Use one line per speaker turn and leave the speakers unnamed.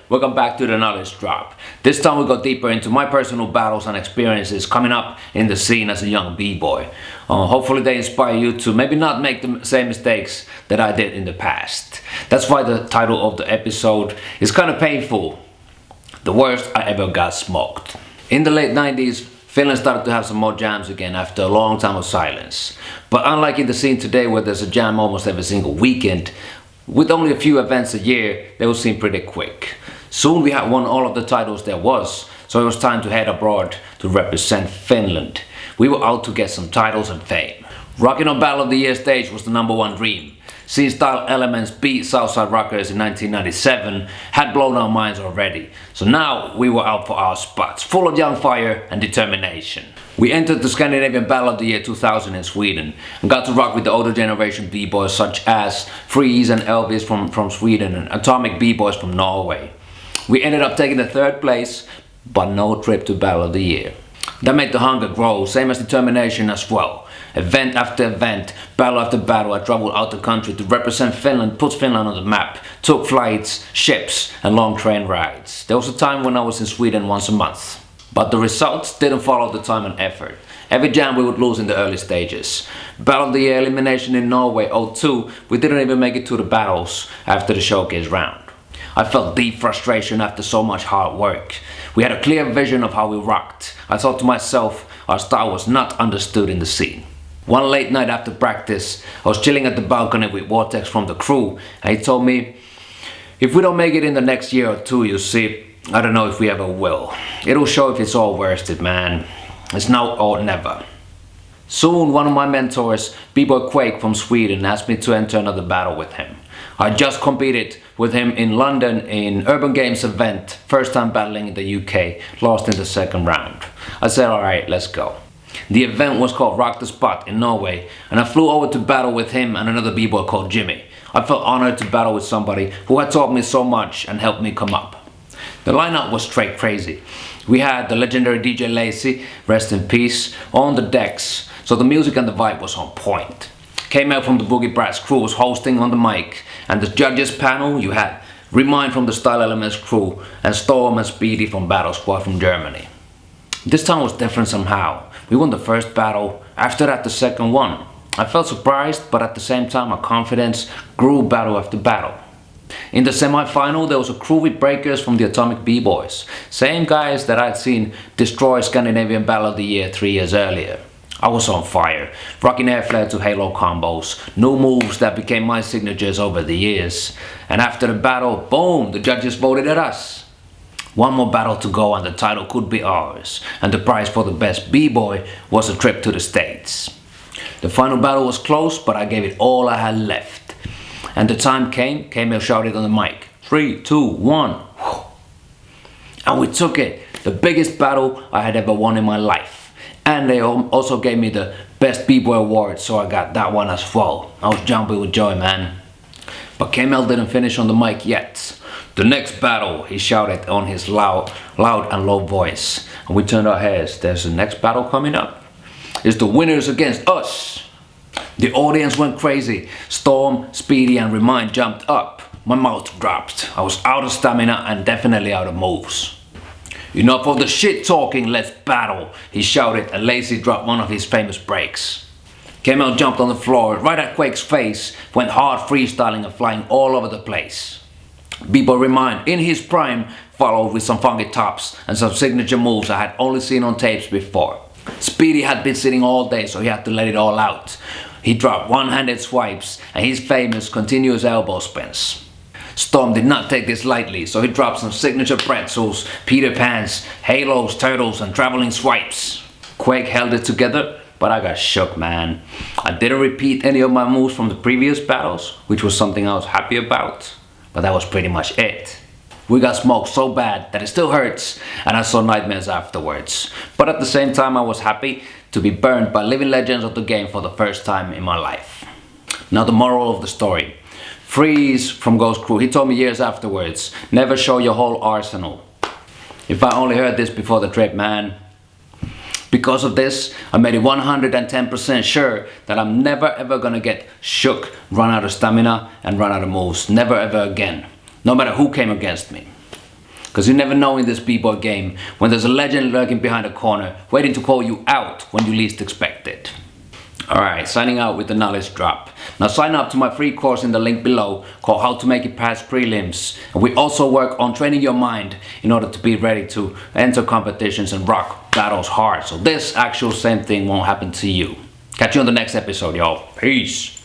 welcome back to the Knowledge Drop. This time we go deeper into my personal battles and experiences coming up in the scene as a young b-boy. Hopefully they inspire you to maybe not make the same mistakes that I did in the past. That's why the title of the episode is kind of painful. The worst I ever got smoked. In the late 90s, Finland started to have some more jams again after a long time of silence. But unlike in the scene today where there's a jam almost every single weekend, with only a few events a year, they will seem pretty quick. Soon we had won all of the titles there was, so it was time to head abroad to represent Finland. We were out to get some titles and fame. Rocking on Battle of the Year stage was the #1 dream. Seeing Style Elements beat Southside Rockers in 1997 had blown our minds already. So now we were out for our spots, full of young fire and determination. We entered the Scandinavian Battle of the Year 2000 in Sweden and got to rock with the older generation b-boys such as Freeze and Elvis from Sweden and Atomic b-boys from Norway. We ended up taking the 3rd place, but no trip to Battle of the Year. That made the hunger grow, same as determination as well. Event after event, battle after battle, I traveled out the country to represent Finland, put Finland on the map, took flights, ships and long train rides. There was a time when I was in Sweden once a month. But the results didn't follow the time and effort. Every jam we would lose in the early stages. Battle of the Year elimination in Norway 02, we didn't even make it to the battles after the showcase round. I felt deep frustration after so much hard work. We had a clear vision of how we rocked. I thought to myself, our style was not understood in the scene. One late night after practice, I was chilling at the balcony with Vortex from the crew, and he told me, if we don't make it in the next year or two, you see, I don't know if we ever will. It'll show if it's all worth it, man. It's now or never. Soon, one of my mentors, B-Boy Quake from Sweden, asked me to enter another battle with him. I just competed with him in London in Urban Games event, first time battling in the UK, lost in the 2nd round. I said, alright, let's go. The event was called Rock the Spot in Norway, and I flew over to battle with him and another b-boy called Jimmy. I felt honored to battle with somebody who had taught me so much and helped me come up. The lineup was straight crazy. We had the legendary DJ Lazy, rest in peace, on the decks, so the music and the vibe was on point. K-mel from the Boogie Brats crew was hosting on the mic, and the judges panel you had Remind from the Style Elements crew and Storm and Speedy from Battle Squad from Germany. This time was different somehow. We won the first battle, after that the second one. I felt surprised, but at the same time my confidence grew battle after battle. In the semi-final there was a crew with breakers from the Atomic B-Boys, same guys that I'd seen destroy Scandinavian Battle of the Year 3 years earlier. I was on fire, rocking air flare to halo combos, new moves that became my signatures over the years. And after the battle, boom, the judges voted at us. One more battle to go and the title could be ours, and the prize for the best b-boy was a trip to the States. The final battle was close, but I gave it all I had left. And the time came, k-mel shouted on the mic, 3, 2, 1, and we took it, the biggest battle I had ever won in my life. And they also gave me the best b-boy award, so I got that one as well. I was jumping with joy, man. But k-mel didn't finish on the mic yet. The next battle, he shouted on his loud and low voice. And we turned our heads, there's the next battle coming up. It's the winners against us. The audience went crazy. Storm, Speedy and Remind jumped up. My mouth dropped. I was out of stamina and definitely out of moves. Enough of the shit talking, let's battle, he shouted, and Lazy dropped one of his famous breaks. K-mel jumped on the floor, right at Quake's face, went hard freestyling and flying all over the place. B-Boy Remind, in his prime, followed with some funky tops and some signature moves I had only seen on tapes before. Speedy had been sitting all day, so he had to let it all out. He dropped one-handed swipes and his famous continuous elbow spins. Storm did not take this lightly, so he dropped some signature pretzels, Peter Pans, halos, turtles and traveling swipes. Quake held it together, but I got shook, man. I didn't repeat any of my moves from the previous battles, which was something I was happy about, but that was pretty much it. We got smoked so bad that it still hurts, and I saw nightmares afterwards. But at the same time I was happy to be burned by living legends of the game for the first time in my life. Now the moral of the story. Freeze from Ghost Crew, he told me years afterwards, never show your whole arsenal. If I only heard this before the trip, man. Because of this, I made it 110% sure that I'm never ever gonna get shook, run out of stamina and run out of moves. Never ever again. No matter who came against me. Because you never know in this b-boy game when there's a legend lurking behind a corner waiting to call you out when you least expect it. Alright, signing out with the knowledge drop. Now sign up to my free course in the link below called How to Make It Past Prelims. And we also work on training your mind in order to be ready to enter competitions and rock battles hard. So this actual same thing won't happen to you. Catch you on the next episode, y'all. Peace.